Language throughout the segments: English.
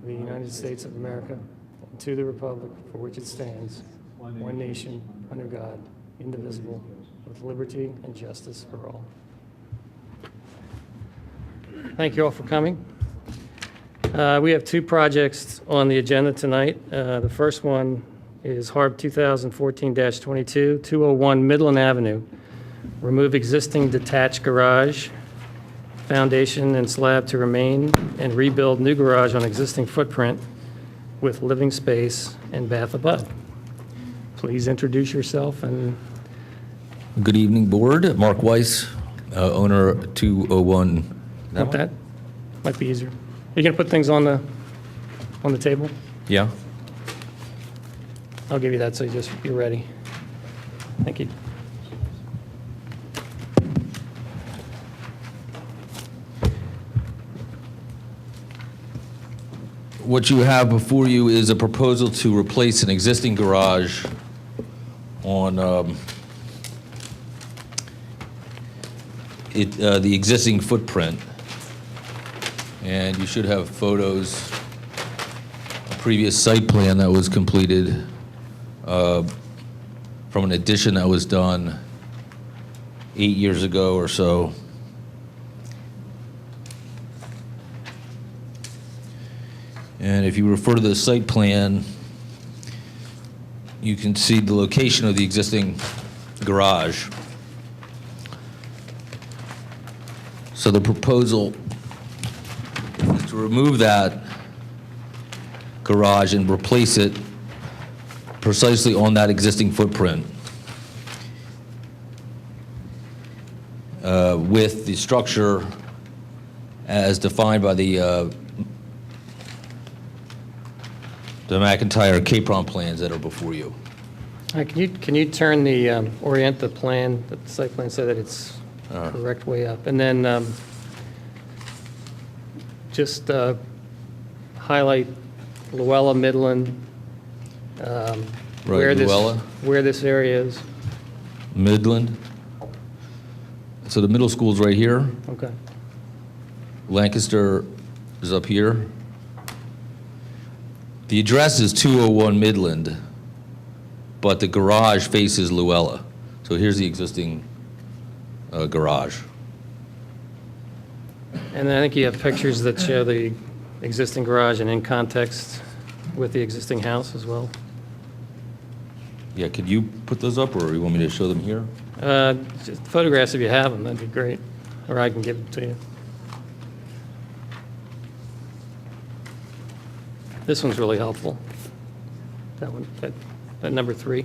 of the United States of America, and to the republic for which it stands, one nation, under God, indivisible, with liberty and justice for all. Thank you all for coming. We have two projects on the agenda tonight. The first one is HARB 2014-22, 201 Midland Avenue. Remove existing detached garage, foundation and slab to remain, and rebuild new garage on existing footprint with living space and bath above. Please introduce yourself and... Good evening, board. Mark Weiss, owner 201. That might be easier. You gonna put things on the table? Yeah. I'll give you that so you're ready. Thank you. What you have before you is a proposal to replace an existing garage on the existing footprint. And you should have photos, a previous site plan that was completed from an addition that was done 8 years ago or so. And if you refer to the site plan, you can see the location of the existing garage. So the proposal is to remove that garage and replace it precisely on that existing footprint with the structure as defined by the McIntyre Capron plans that are before you. Can you turn the orient the plan, the site plan, so that it's correct way up, and then just highlight Luella, Midland, Right, Luella, where this area is. Midland. So the middle school's right here. Okay. Lancaster is up here. The address is 201 Midland, but the garage faces Luella. So here's the existing garage. And I think you have pictures that show the existing garage and in context with the existing house as well. Yeah, could you put those up, or you want me to show them here? Just photographs if you have them, that'd be great. Or I can give them to you. This one's really helpful. That one, that number 3.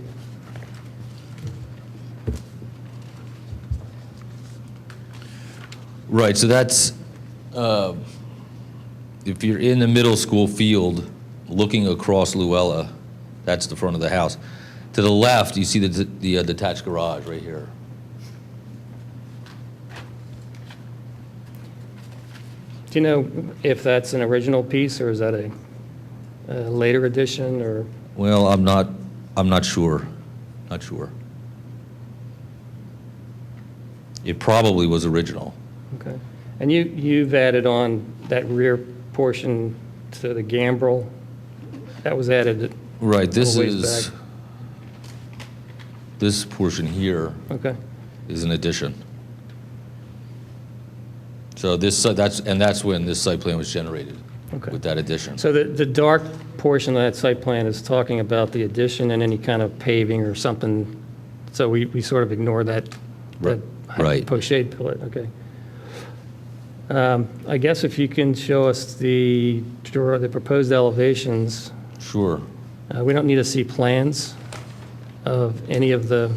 Right, so that's, if you're in the middle school field looking across Luella, that's the front of the house. To the left, you see the detached garage right here. Do you know if that's an original piece or is that a later addition, or? Well, I'm not sure. Not sure. It probably was original. Okay. And you've added on that rear portion to the gambrel. That was added. Right. This a ways is back. This portion here. Okay. Is an addition. So that's when this site plan was generated. Okay. With that addition. So the dark portion of that site plan is talking about the addition and any kind of paving or something. So we sort of ignore that. Right. Post-shade pillar. Okay. I guess if you can show us the proposed elevations. Sure. We don't need to see plans of any of the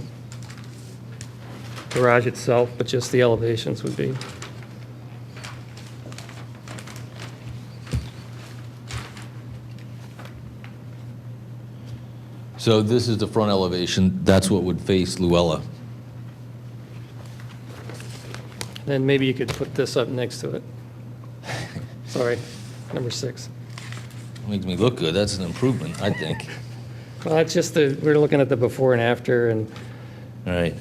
garage itself, but just the elevations would be. So this is the front elevation. That's what would face Luella. Then maybe you could put this up next to it. Sorry, number 6. Makes me look good. That's an improvement, I think. Well, it's just we're looking at the before and after, and All right.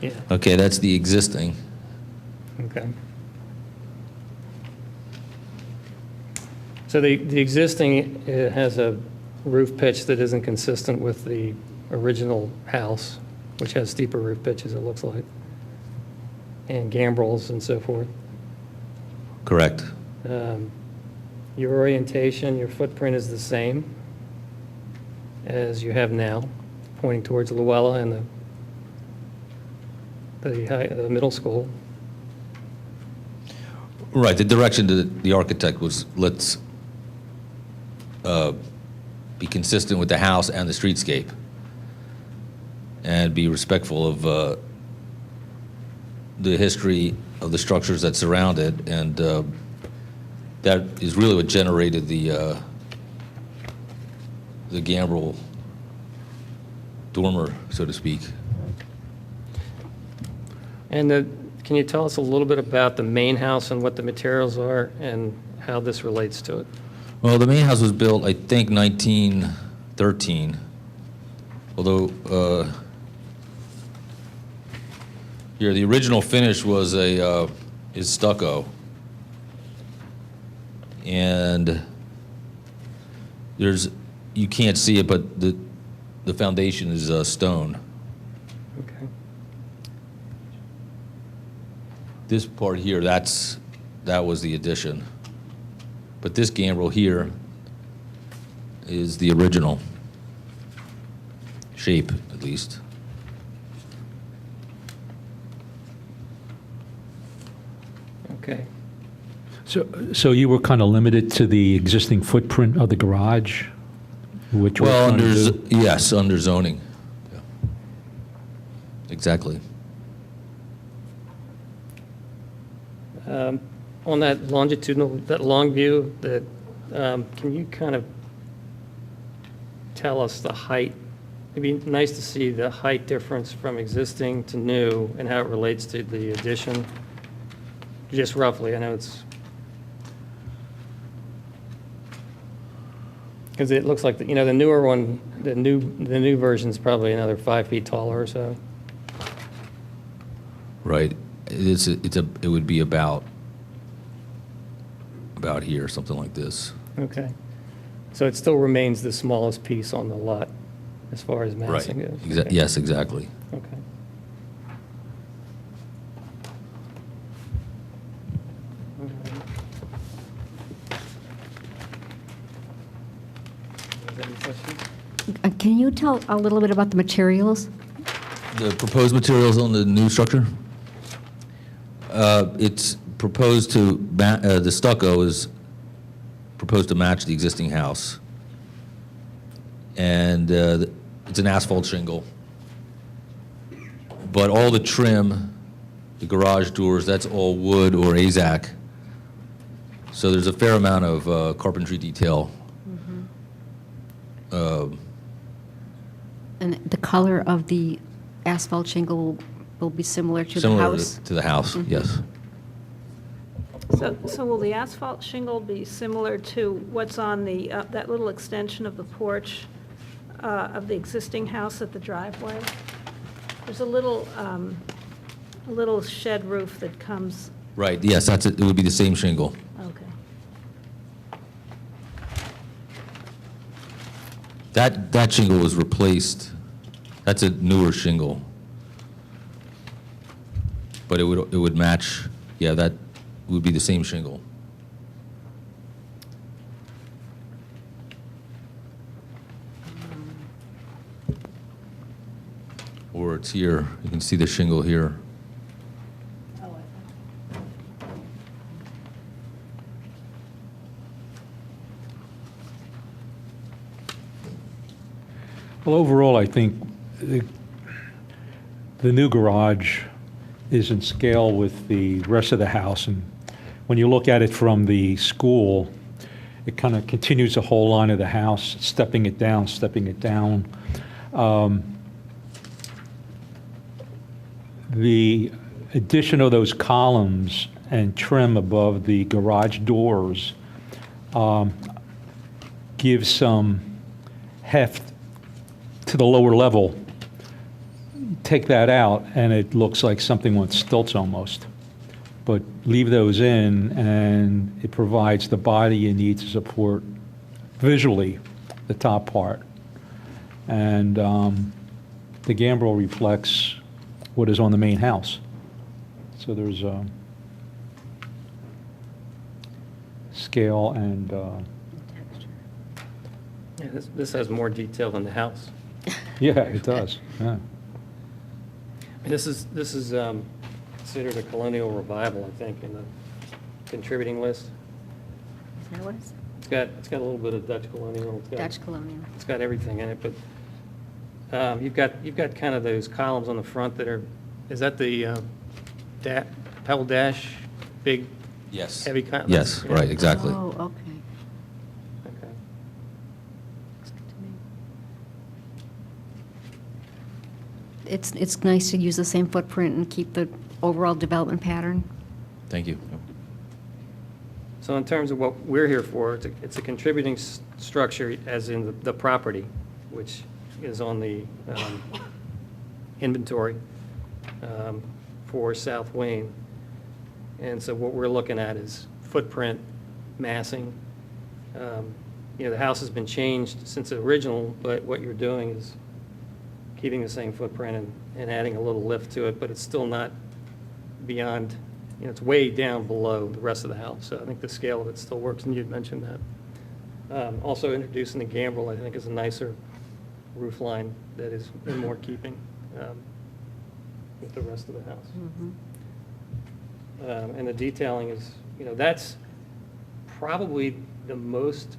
yeah. Okay, that's the existing. Okay. So the existing has a roof pitch that isn't consistent with the original house, which has steeper roof pitches, it looks like, and gambrels and so forth. Correct. Your orientation, your footprint is the same as you have now, pointing towards Luella and the middle school. Right, the direction to the architect was, let's be consistent with the house and the streetscape, and be respectful of the history of the structures that surround it, and that is really what generated the gambrel dormer, so to speak. And can you tell us a little bit about the main house and what the materials are and how this relates to it? Well, the main house was built, I think, 1913, although here the original finish was is stucco, and you can't see it, but the foundation is stone. Okay. This part here, that was the addition. But this gambrel here is the original shape, at least. Okay. So you were kind of limited to the existing footprint of the garage, which we're Well, trying to do? yes, under zoning. Yeah. Exactly. On that longitudinal, that long view, can you kind of tell us the height? It'd be nice to see the height difference from existing to new and how it relates to the addition, just roughly. I know it's, because it looks like, the newer one, the new version's probably another 5 feet taller or so. Right. It would be about here, something like this. Okay. So it still remains the smallest piece on the lot as far as massing goes? Okay. Yes, exactly. Okay. Any questions? Can you tell a little bit about the materials? The proposed materials on the new structure? It's proposed to, the stucco is proposed to match the existing house. And it's an asphalt shingle. But all the trim, the garage doors, that's all wood or AZAC. So there's a fair amount of carpentry detail. And the color of the asphalt shingle will be similar to the house? To the house, yes. So will the asphalt shingle be similar to what's on the, that little extension of the porch of the existing house at the driveway? There's a little shed roof that comes, Right, yes, that's it. It would be the same shingle. okay. That shingle was replaced. That's a newer shingle. But it would match, yeah, that would be the same shingle. Or it's here. You can see the shingle here. Well, overall, I think the new garage is in scale with the rest of the house, and when you look at it from the school, it kind of continues the whole line of the house, stepping it down, stepping it down. The addition of those columns and trim above the garage doors gives some heft to the lower level. Take that out, and it looks like something with stilts almost. But leave those in, and it provides the body you need to support visually the top part. And the gambrel reflects what is on the main house. So there's a scale and, Yeah, this has more detail than the house. yeah, it does, yeah. This is considered a colonial revival, I think, in the contributing list. Is that what it's? It's got a little bit of Dutch colonial. Dutch colonial. It's got everything in it, but you've got kind of those columns on the front that are, is that the pebble dash, big, Yes. heavy column? Yes, Yeah. right, exactly. Oh, okay. Okay. Looks good to me. It's nice to use the same footprint and keep the overall development pattern. Thank you. So in terms of what we're here for, it's a contributing structure, as in the property, which is on the inventory for South Wayne. And so what we're looking at is footprint, massing. The house has been changed since the original, but what you're doing is keeping the same footprint and adding a little lift to it, but it's still not beyond, it's way down below the rest of the house. So I think the scale of it still works, and you'd mentioned that. Also introducing the gambrel, I think, is a nicer roof line that is in more keeping with the rest of the house. And the detailing is, that's probably the most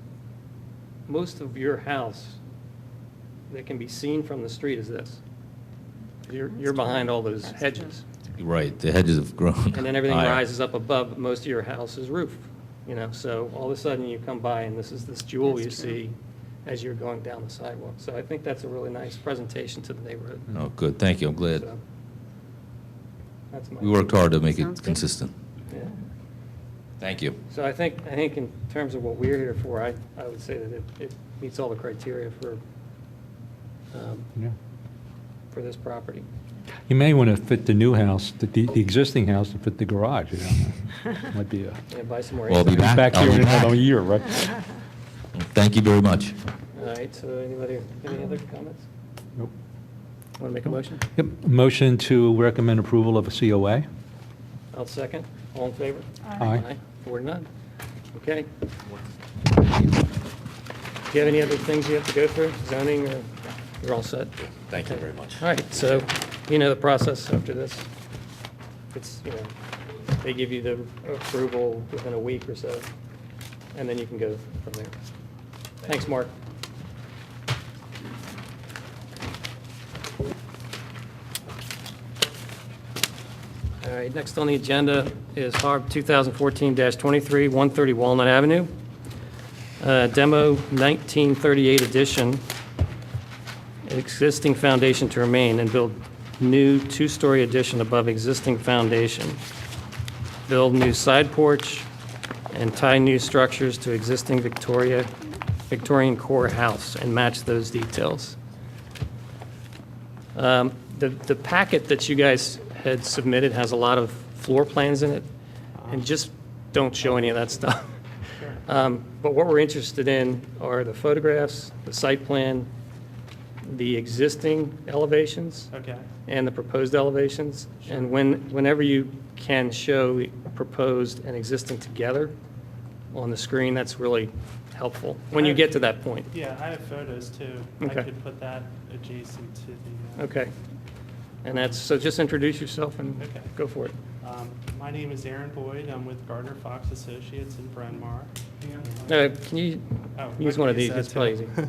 of your house that can be seen from the street is this. You're behind all those hedges. Right, the hedges have grown. And then everything higher. rises up above, but most of your house's roof, so all of a sudden you come by and this is this jewel you That's true. see as you're going down the sidewalk. So I think that's a really nice presentation to the neighborhood. Oh, good, thank you, I'm glad. So, that's my. We worked hard to make Sounds it good. consistent. Yeah. Thank you. So I think in terms of what we're here for, I would say that it meets all the criteria Yeah. for this property. You may want to fit the new house, the existing house, to fit the garage, Might be a, Yeah, buy some more. Well, I'll be inside. back. back here I'll in be back. another year, right? Thank you very much. All right, so anybody, any other comments? Nope. Want to make a motion? Yep, motion to recommend approval of a COA? I'll second. All in favor? Aye. 4-0. Okay. Do you have any other things you have to go through, zoning, or you're all set? Thank you very much. All right, so you know the process after this. It's, they give you the approval within a week or so, and then you can go from there. Thanks, Mark. All right, next on the agenda is HARB 2014-23, 130 Walnut Avenue. Demo 1938 addition, existing foundation to remain, and build new two-story addition above existing foundation. Build new side porch and tie new structures to existing Victorian core house and match those details. The packet that you guys had submitted has a lot of floor plans in it, and just don't show any of that stuff. But what we're interested in are the photographs, the site plan, the existing elevations, Okay. and the proposed elevations. And whenever you can show proposed and existing together on the screen, that's really helpful, when you get to that point. Yeah, I have photos too. Okay. I could put that adjacent to the. Okay. And that's, so just introduce yourself and Okay. go for it. My name is Aaron Boyd. I'm with Gardner Fox Associates in Bryn Mawr. Can you Oh, use I one can of these? use that It's probably too. easy.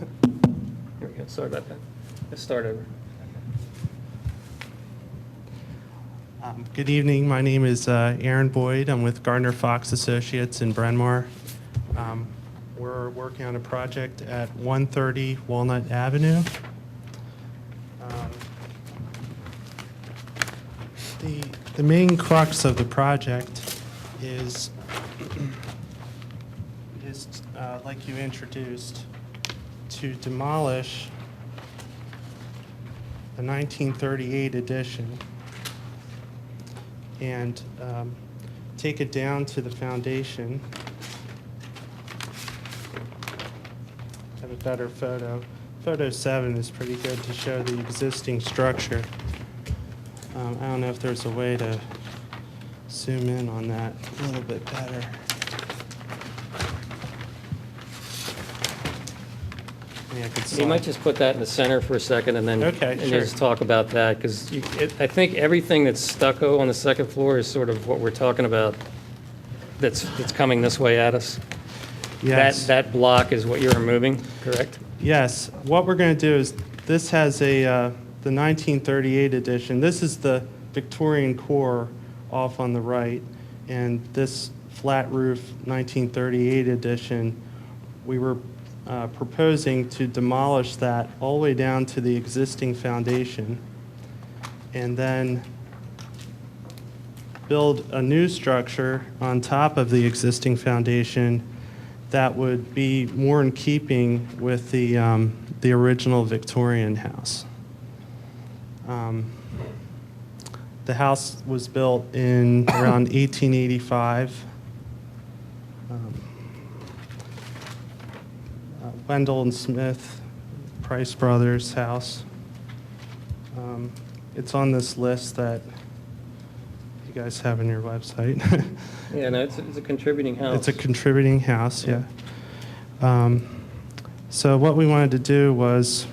Here we go, sorry about that. Let's start over. Good evening. My name is Aaron Boyd. I'm with Gardner Fox Associates in Bryn Mawr. We're working on a project at 130 Walnut Avenue. The main crux of the project is like you introduced, to demolish the 1938 addition and take it down to the foundation. Have a better photo. Photo 7 is pretty good to show the existing structure. I don't know if there's a way to zoom in on that a little bit better. Yeah, I could You slide. might just put that in the center for a second and then Okay, and sure. just talk about that, because I think everything that's stucco on the second floor is sort of what we're talking about that's coming this way at us. Yes. That block is what you're removing, correct? Yes, what we're going to do is, this has the 1938 edition. This is the Victorian core off on the right, and this flat roof 1938 edition, we were proposing to demolish that all the way down to the existing foundation, and then build a new structure on top of the existing foundation that would be more in keeping with the original Victorian house. The house was built in around 1885. Wendell and Smith, Price Brothers house. It's on this list that you guys have on your website. Yeah, no, it's a contributing house. It's a contributing house, yeah. So what we wanted to do was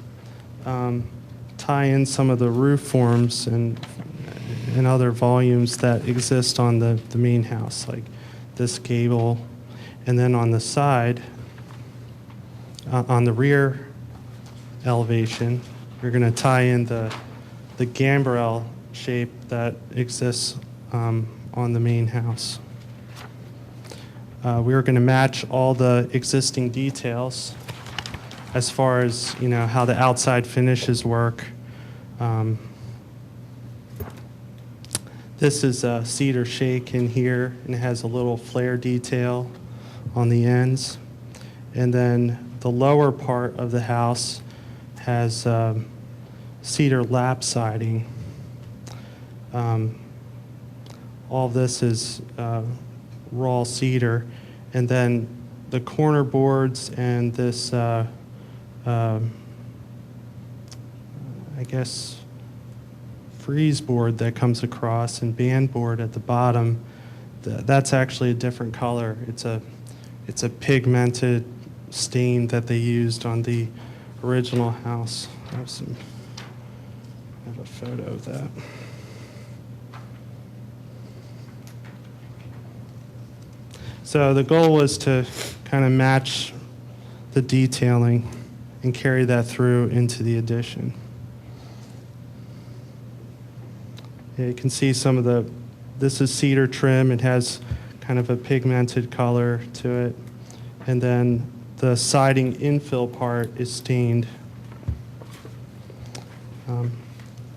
tie in some of the roof forms and other volumes that exist on the main house, like this gable, and then on the side, on the rear elevation, you're going to tie in the gambrel shape that exists on the main house. We were going to match all the existing details as far as, how the outside finishes work. This is a cedar shake in here, and it has a little flare detail on the ends. And then the lower part of the house has cedar lap siding. All this is raw cedar. And then the corner boards and this, I guess, frieze board that comes across and band board at the bottom, that's actually a different color. It's a pigmented stain that they used on the original house. I have a photo of that. So the goal was to kind of match the detailing and carry that through into the addition. Yeah, you can see some of this is cedar trim. It has kind of a pigmented color to it. And then the siding infill part is stained.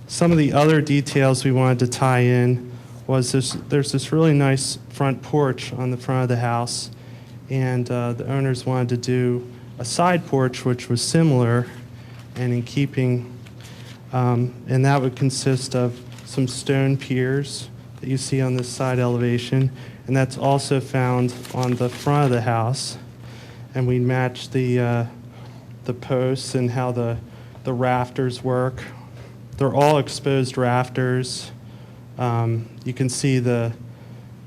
Some of the other details we wanted to tie in was there's this really nice front porch on the front of the house, and the owners wanted to do a side porch which was similar and in keeping, and that would consist of some stone piers that you see on this side elevation, and that's also found on the front of the house. And we match the posts and how the rafters work. They're all exposed rafters. You can see the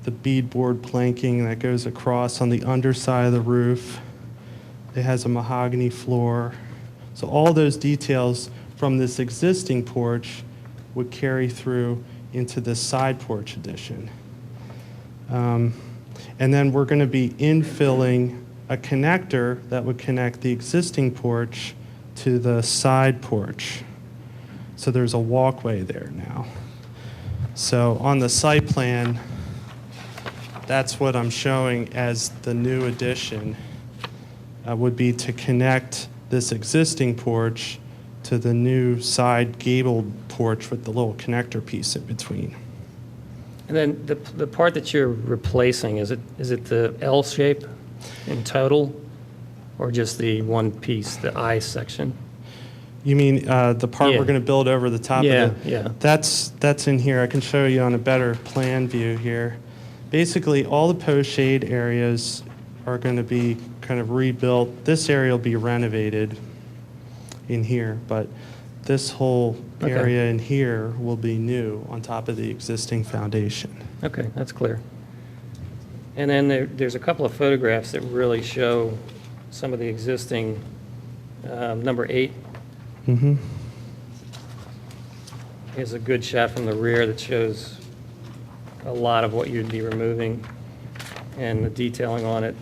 beadboard planking that goes across on the underside of the roof. It has a mahogany floor. So all those details from this existing porch would carry through into this side porch addition. And then we're going to be infilling a connector that would connect the existing porch to the side porch. So there's a walkway there now. So on the site plan, that's what I'm showing as the new addition, would be to connect this existing porch to the new side gabled porch with the little connector piece in between. And then the part that you're replacing, is it the L shape in total, or just the one piece, the I section? You mean the part Yeah. we're going to build over the top Yeah, of it? yeah. That's in here. I can show you on a better plan view here. Basically, all the post shade areas are going to be kind of rebuilt. This area will be renovated in here, but this whole Okay. area in here will be new on top of the existing foundation. Okay, that's clear. And then there's a couple of photographs that really show some of the existing, number 8 Mm-hmm. is a good shot from the rear that shows a lot of what you'd be removing and the detailing on it.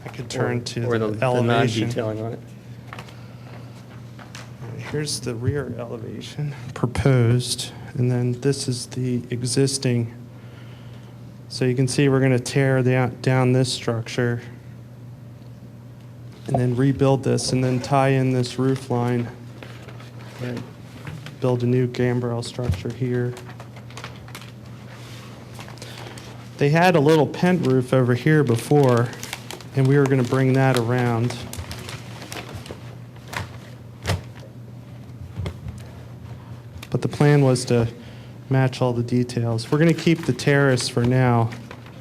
I could turn to or the the elevation. non-detailing on it. Here's the rear elevation proposed, and then this is the existing. So you can see we're going to tear down this structure and then rebuild this and then tie in this roof line and build a new gambrel structure here. They had a little pent roof over here before, and we were going to bring that around. But the plan was to match all the details. We're going to keep the terrace for now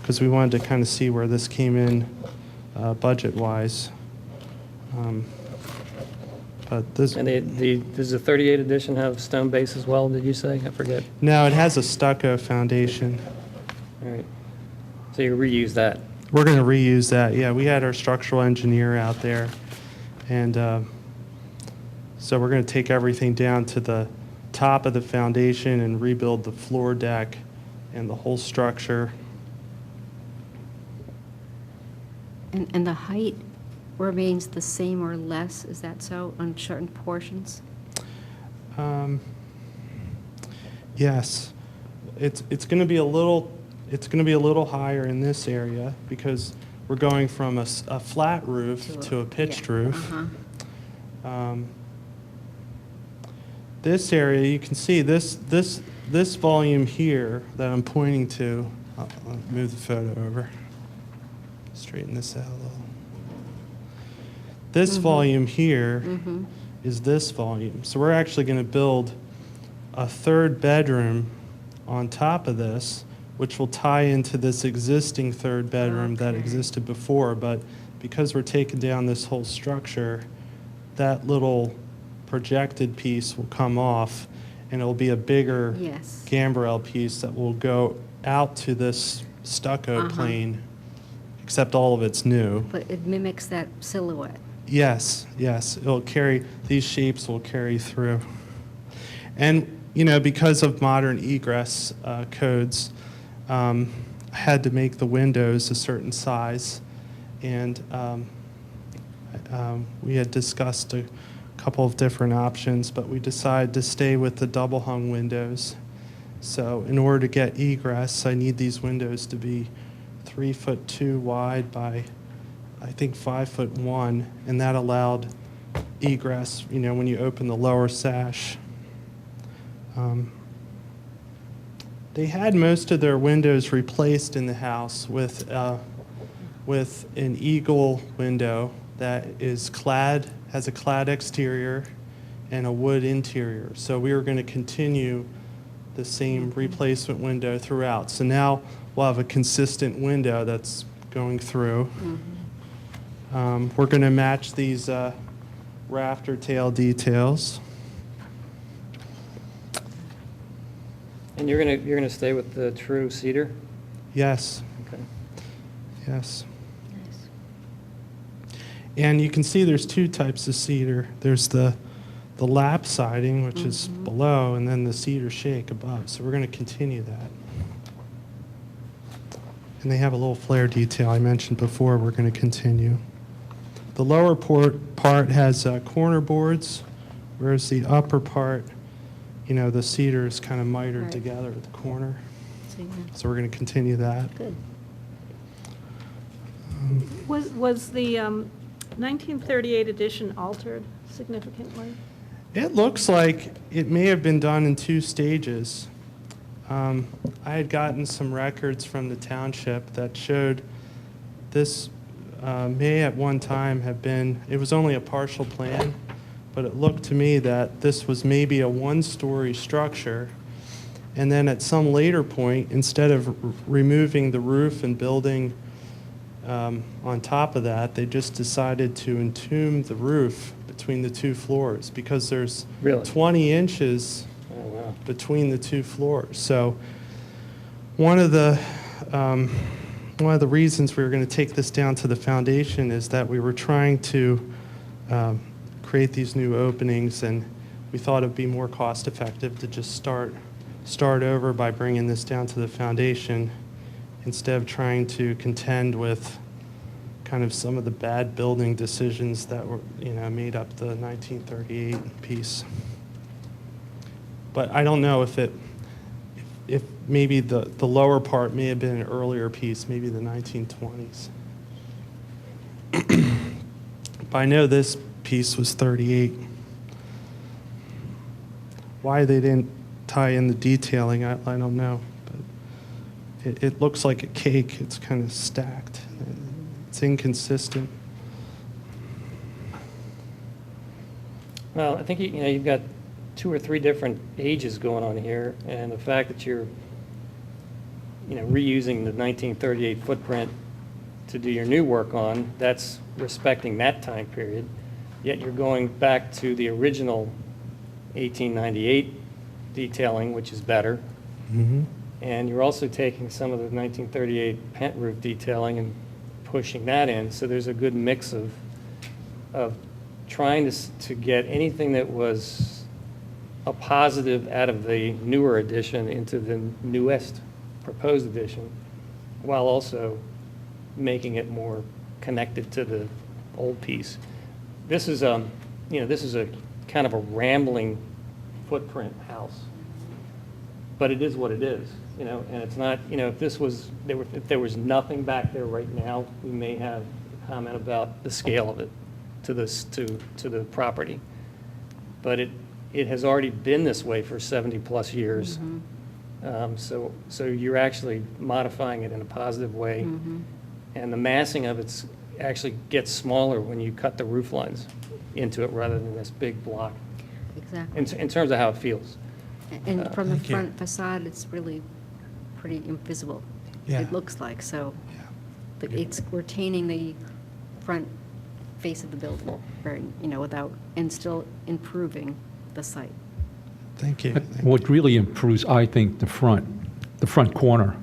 because we wanted to kind of see where this came in budget-wise. But this, And does the 38 edition have stone base as well, did you say? I forget. no, it has a stucco foundation. All right. So you reuse that. We're going to reuse that. Yeah, we had our structural engineer out there. And so we're going to take everything down to the top of the foundation and rebuild the floor deck and the whole structure. And the height remains the same or less, is that so, on certain portions? Yes, it's going to be a little higher in this area because we're going from a flat roof to a pitched yeah, roof. uh-huh. This area, you can see this volume here that I'm pointing to. I'll move the photo over. Straighten this out a little. This volume here is this volume. So we're actually going to build a third bedroom on top of this, which will tie into this existing third bedroom that existed before. But because we're taking down this whole structure, that little projected piece will come off, and it'll be a bigger Yes. gambrel piece that will go out to this stucco plane, except all of it's new. But it mimics that silhouette. Yes, yes, it'll carry, these shapes will carry through. And, you know, because of modern egress codes, I had to make the windows a certain size, and we had discussed a couple of different options, but we decided to stay with the double hung windows. So in order to get egress, I need these windows to be 3'2" wide by, I think, 5'1", and that allowed egress, you know, when you open the lower sash. They had most of their windows replaced in the house with an eagle window that is clad, has a clad exterior and a wood interior. So we were going to continue the same replacement window throughout. So now we'll have a consistent window that's going through. We're going to match these rafter tail details. And you're gonna stay with the true cedar? Yes, Okay. yes. And you can see there's two types of cedar. There's the lap siding, which is below, and then the cedar shake above. So we're going to continue that. And they have a little flare detail I mentioned before. We're going to continue. The lower part has corner boards, whereas the upper part, you know, the cedar is kind of mitered Right. together at the corner. So, yeah, So we're going to continue that. good. Was the 1938 edition altered significantly? It looks like it may have been done in 2 stages. I had gotten some records from the township that showed this may at one time have been, it was only a partial plan, but it looked to me that this was maybe a 1-story structure, And then at some later point, instead of removing the roof and building on top of that, they just decided to entomb the roof between the two floors because there's Really? 20 inches Oh, wow. between the two floors. So one of the reasons we were going to take this down to the foundation is that we were trying to create these new openings, and we thought it'd be more cost effective to just start over by bringing this down to the foundation instead of trying to contend with kind of some of the bad building decisions that were, made up the 1938 piece. But I don't know if maybe the lower part may have been an earlier piece, maybe the 1920s. But I know this piece was 38. Why they didn't tie in the detailing, I don't know. But it looks like a cake. It's kind of stacked. It's inconsistent. Well, I think you've got 2 or 3 different ages going on here, and the fact that you're reusing the 1938 footprint to do your new work on, that's respecting that time period. Yet you're going back to the original 1898 detailing, which is better. Mm-hmm. And you're also taking some of the 1938 pent roof detailing and pushing that in. So there's a good mix of trying to get anything that was a positive out of the newer edition into the newest proposed edition, while also making it more connected to the old piece. This is this is a kind of a rambling footprint house, but it is what it is, and it's not, if there was nothing back there right now, we may have a comment about the scale of it to the property. But it has already been this way for 70-plus years. So you're actually modifying it in a positive way. And the massing of it actually gets smaller when you cut the roof lines into it rather than this big block, Exactly. in terms of how it feels. And from the Thank you. front facade, it's really pretty invisible. Yeah. It looks like, so, Yeah. but it's retaining the front face of the building, very, without, and still improving the site. Thank you. What really improves, I think, the front corner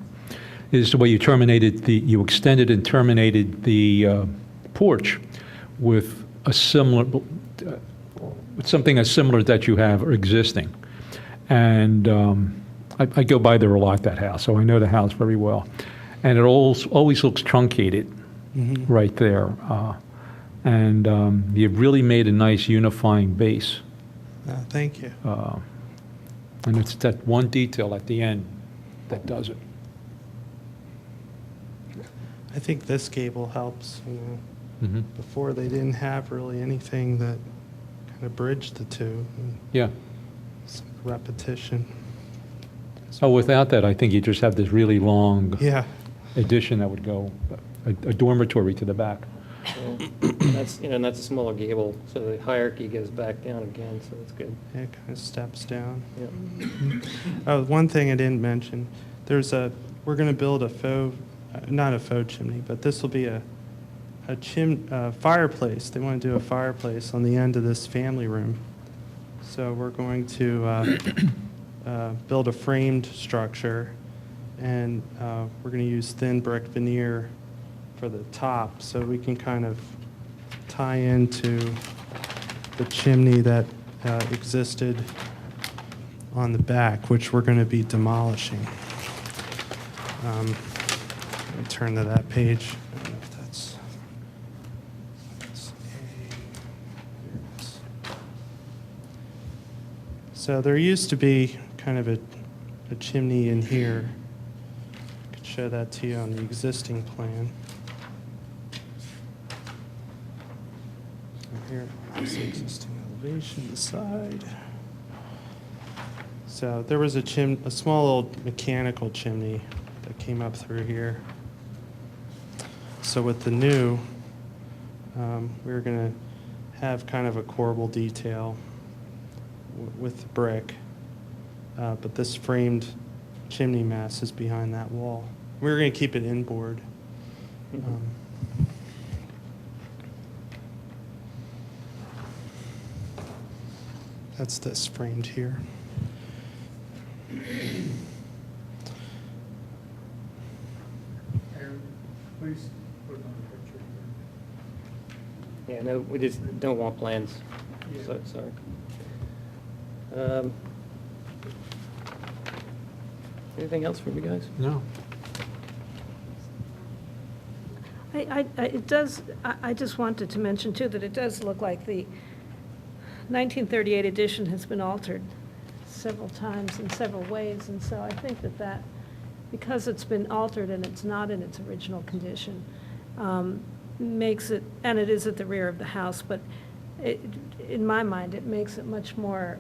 is the way you you extended and terminated the porch with with something as similar that you have existing. And I go by there a lot, that house, so I know the house very well. And it always looks truncated right there. And you've really made a nice unifying base. Thank you. And it's that one detail at the end that does it. I think this gable helps. Mhm. Before they didn't have really anything that kind of bridged the two. Yeah. Some repetition. So without that, I think you just have this really long Yeah. addition that would go, a dormitory to the back. That's a smaller gable, so the hierarchy goes back down again, so that's good. It kind of steps down. Yeah. Oh, one thing I didn't mention, we're going to build not a faux chimney, but this will be a fireplace. They want to do a fireplace on the end of this family room. So we're going to build a framed structure, and we're going to use thin brick veneer for the top, so we can kind of tie into the chimney that existed on the back, which we're going to be demolishing. Let me turn to that page. I don't know if that's here it is. So there used to be kind of a chimney in here. I could show that to you on the existing plan. So here is the existing elevation, the side. So there was a small old mechanical chimney that came up through here. So with the new, we're going to have kind of a corbel detail with the brick. but this framed chimney mast is behind that wall. We're going to keep it inboard. That's this framed here. Please put it on the picture. Yeah, no, we just don't want plans. So, sorry. Anything else from you guys? No. I just wanted to mention, too, that it does look like the 1938 edition has been altered several times in several ways, and so I think that because it's been altered and it's not in its original condition, makes it, and it is at the rear of the house, but in my mind, it makes it much more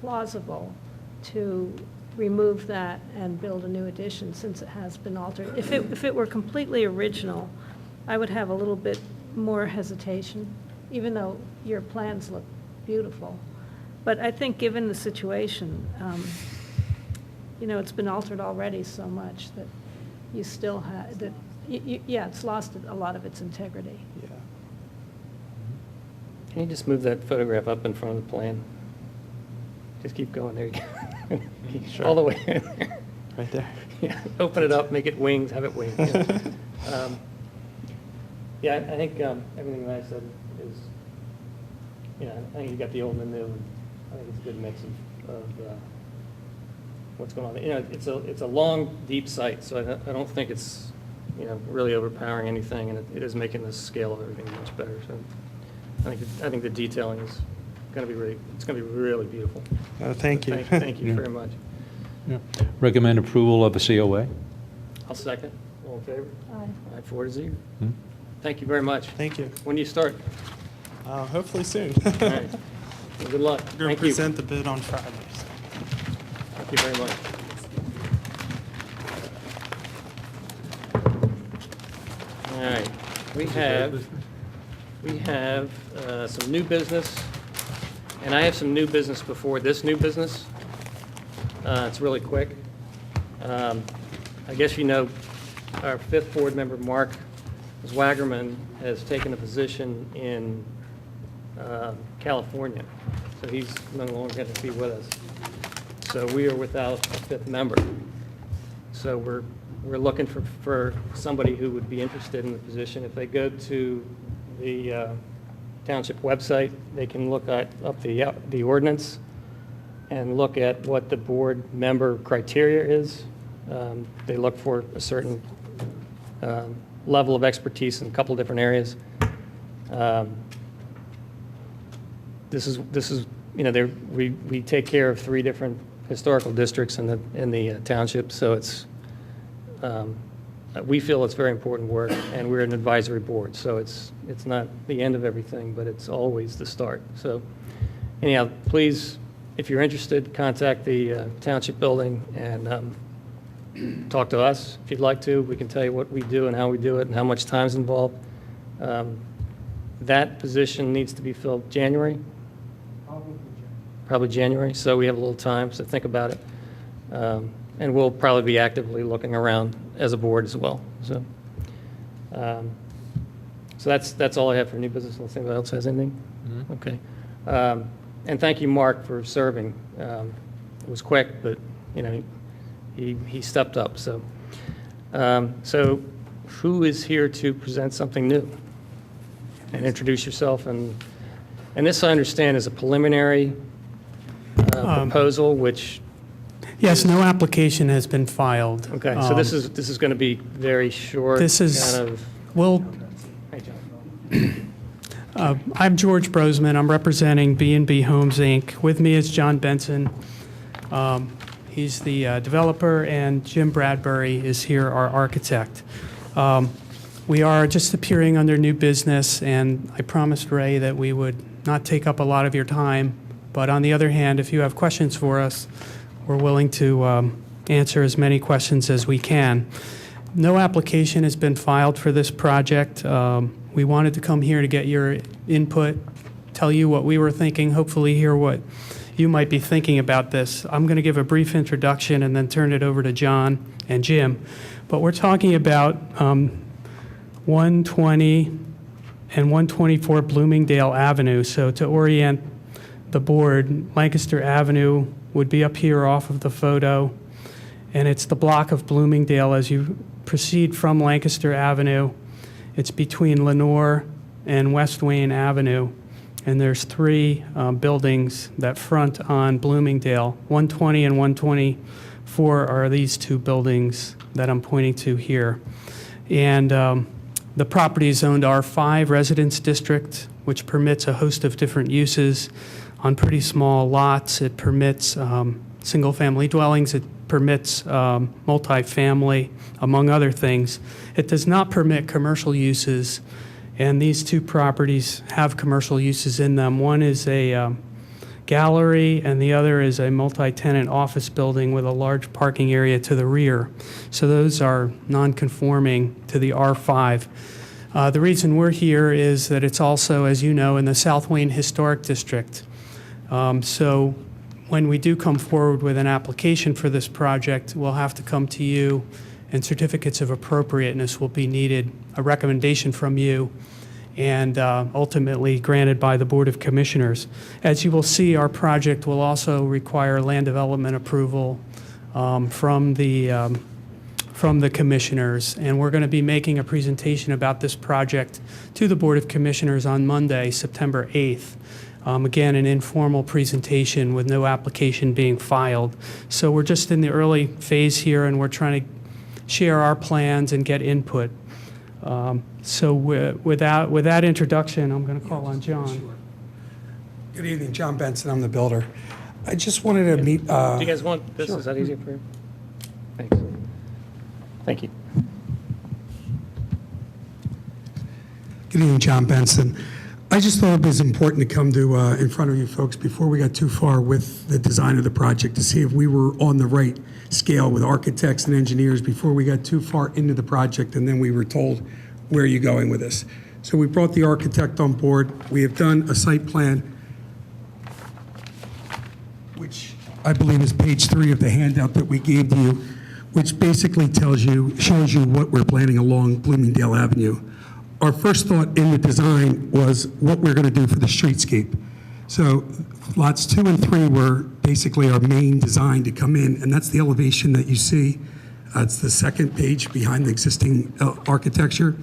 plausible to remove that and build a new addition since it has been altered. If it were completely original, I would have a little bit more hesitation, even though your plans look beautiful. But I think given the situation, it's been altered already so much that you still have, it's lost a lot of its integrity. Yeah. Can you just move that photograph up in front of the plan? Just keep going, there you go. Sure. All the way in there. Right there. Yeah, open it up, make it wings, have it wings. Yeah, yeah, I think everything that I said is, I think you got the old and the new, and I think it's a good mix of what's going on. It's a long, deep site, so I don't think it's, really overpowering anything, and it is making the scale of everything much better. So I think the detailing is going to be really beautiful. Thank you. Thank you Yeah. very much. Yeah. Recommend approval of a COA? I'll second. All in favor? Aye. 4-0. Hmm? Thank you very much. Thank you. When do you start? Hopefully soon. All right. Well, good luck. We're going Thank to you. present the bid on Friday. Thank you very much. All right, we have some new business, and I have some new business before this new business. It's really quick. I guess our fifth board member, Mark Zwagerman, has taken a position in California, so he's no longer going to be with us. So we are without a fifth member. So we're looking for somebody who would be interested in the position. If they go to the Township website, they can look up the ordinance and look at what the board member criteria is. They look for a certain level of expertise in a couple different areas. This is we take care of 3 different historical districts in the township, so it's we feel it's very important work, and we're an advisory board, so it's not the end of everything, but it's always the start. So anyhow, please, if you're interested, contact the township building and talk to us if you'd like to. We can tell you what we do and how we do it and how much time's involved. That position needs to be filled January. Probably January, so we have a little time, so think about it. And we'll probably be actively looking around as a board as well. So that's all I have for new business, unless anybody else has anything? Mm-hmm. Okay. And thank you, Mark, for serving. It was quick, but, he stepped up, so. So who is here to present something new? And introduce yourself, and this, I understand, is a preliminary proposal, which, Yes, no application has been filed. okay, so this is going to be very short, This is- kind of. Well, Hey, John. I'm George Brosman. I'm representing B&B Homes, Inc. With me is John Benson. He's the developer, and Jim Bradbury is here, our architect. We are just appearing under new business, and I promised Ray that we would not take up a lot of your time. But on the other hand, if you have questions for us, we're willing to answer as many questions as we can. No application has been filed for this project. We wanted to come here to get your input, tell you what we were thinking, hopefully hear what you might be thinking about this. I'm going to give a brief introduction and then turn it over to John and Jim. But we're talking about 120 and 124 Bloomingdale Avenue. So to orient the board, Lancaster Avenue would be up here off of the photo, and it's the block of Bloomingdale as you proceed from Lancaster Avenue. It's between Lenore and West Wayne Avenue, and there's three buildings that front on Bloomingdale. 120 and 124 are these two buildings that I'm pointing to here. And the property is zoned R5 Residence District, which permits a host of different uses on pretty small lots. It permits single-family dwellings. It permits multifamily, among other things. It does not permit commercial uses, and these two properties have commercial uses in them. One is a gallery, and the other is a multi-tenant office building with a large parking area to the rear. So those are non-conforming to the R5. The reason we're here is that it's also, as you know, in the South Wayne Historic District. So when we do come forward with an application for this project, we'll have to come to you, and certificates of appropriateness will be needed, a recommendation from you, and ultimately granted by the Board of Commissioners. As you will see, our project will also require land development approval from the commissioners, and we're going to be making a presentation about this project to the Board of Commissioners on Monday, September 8th. Again, an informal presentation with no application being filed. So we're just in the early phase here, and we're trying to share our plans and get input. So with that introduction, I'm going to call on John. Good evening, John Benson, I'm the builder. I just wanted to meet... Do you guys want this? Is that easier for you? Thanks. Thank you. Good evening, John Benson. I just thought it was important to come to in front of you folks before we got too far with the design of the project to see if we were on the right scale with architects and engineers before we got too far into the project, and then we were told, where are you going with this? So we brought the architect on board. We have done a site plan, which I believe is page 3 of the handout that we gave to you, which basically shows you what we're planning along Bloomingdale Avenue. Our first thought in the design was what we're going to do for the streetscape. So lots 2 and 3 were basically our main design to come in, and that's the elevation that you see. It's the second page behind the existing architecture.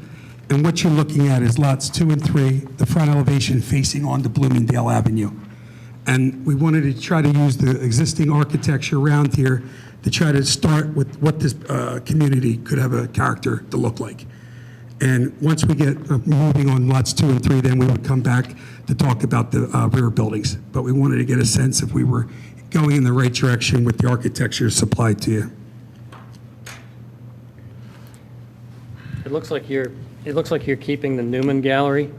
And what you're looking at is lots 2 and 3, the front elevation facing onto Bloomingdale Avenue. And we wanted to try to use the existing architecture around here to try to start with what this community could have a character to look like. And once we get moving on lots 2 and 3, then we would come back to talk about the rear buildings. But we wanted to get a sense if we were going in the right direction with the architecture supplied to you. It looks like you're keeping the Newman Gallery.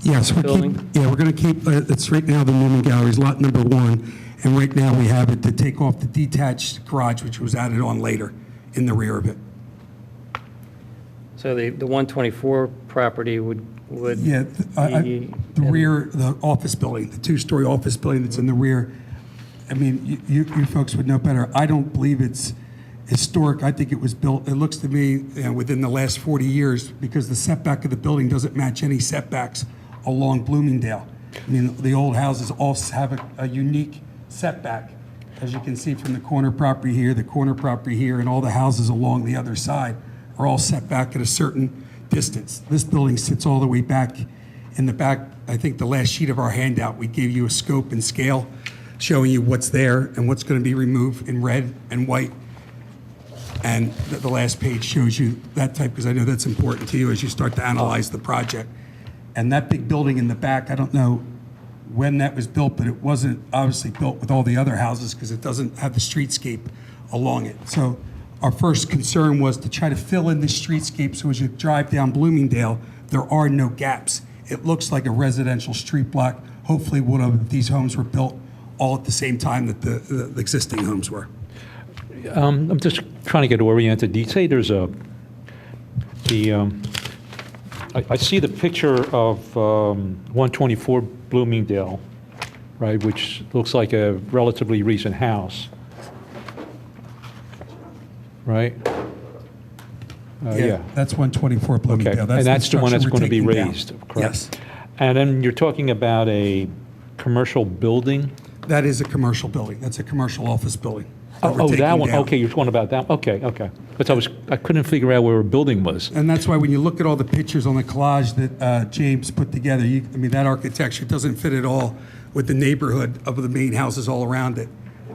Yes, we're Building? we're going to keep, it's right now the Newman Gallery's lot number 1. And right now we have it to take off the detached garage, which was added on later in the rear of it. So the 124 property would Yeah, be... the rear, the office building, the 2-story office building that's in the rear. I mean, you folks would know better. I don't believe it's historic. I think it was built, it looks to me, within the last 40 years, because the setback of the building doesn't match any setbacks along Bloomingdale. I mean, the old houses all have a unique setback, as you can see from the corner property here, and all the houses along the other side are all set back at a certain distance. This building sits all the way back in the back. I think the last sheet of our handout, we gave you a scope and scale showing you what's there and what's going to be removed in red and white. And the last page shows you that type, because I know that's important to you as you start to analyze the project. And that big building in the back, I don't know when that was built, but it wasn't obviously built with all the other houses because it doesn't have the streetscape along it. So our first concern was to try to fill in the streetscape so as you drive down Bloomingdale, there are no gaps. It looks like a residential street block. Hopefully one of these homes were built all at the same time that the existing homes were. I'm just trying to get oriented. You say there's I see the picture of 124 Bloomingdale, right, which looks like a relatively recent house, right? Yeah. That's 124 Bloomingdale. Okay, and that's the one that's structure going to be we're taking down. raised, correct? Yes. And then you're talking about a commercial building? That is a commercial building. That's a commercial office building. we're Oh, that taking one, down. okay, you're talking about that, okay, okay. But I couldn't figure out where a building was. And that's why when you look at all the pictures on the collage that James put together, I mean, that architecture doesn't fit at all with the neighborhood of the main houses all around it.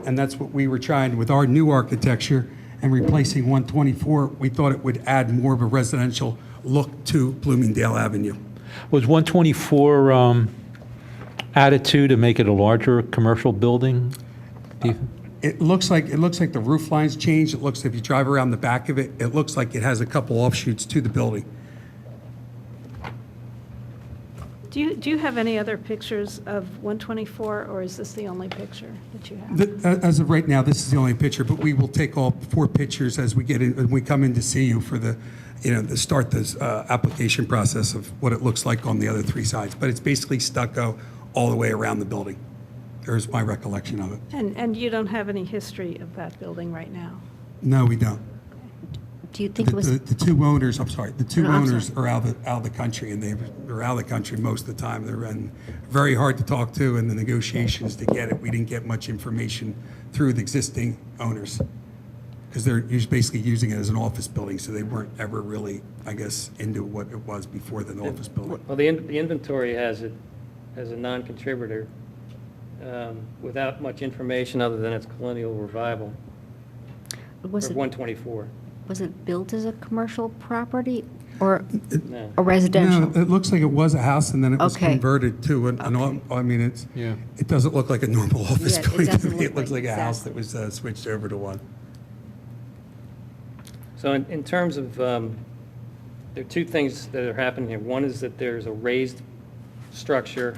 And that's what we were trying with our new architecture and replacing 124. We thought it would add more of a residential look to Bloomingdale Avenue. Was 124 added to make it a larger commercial building? Do you- It looks like the roof lines changed. It looks, if you drive around the back of it, it looks like it has a couple offshoots to the building. Do you have any other pictures of 124, or is this the only picture that you have? As of right now, this is the only picture, but we will take all 4 pictures as we get in, when we come in to see you for the, to start this application process of what it looks like on the other 3 sides. But it's basically stucco all the way around the building. There's my recollection of it. And you don't have any history of that building right now? No, we don't. Do you think it was, The 2 owners, I'm sorry, the 2 No, I'm owners are out of the country, and they're out of the country most of the time. They're very hard to talk to, and the negotiations to get it, we didn't get much information through the existing owners, because they're basically using it as an office building, so they weren't ever really, I guess, into what it was before the office building. Well, the inventory has it as a non-contributor without much information other than its colonial revival for was it, 124. was it built as a commercial property or No. a residential? No, it looks like it was a house, and then it was Okay. converted to Okay. I mean, it doesn't look like a normal office Yeah, it building to doesn't me. look It looks like- like a house that exactly. was switched over to one. So in terms of, there are 2 things that are happening here. One is that there's a raised structure,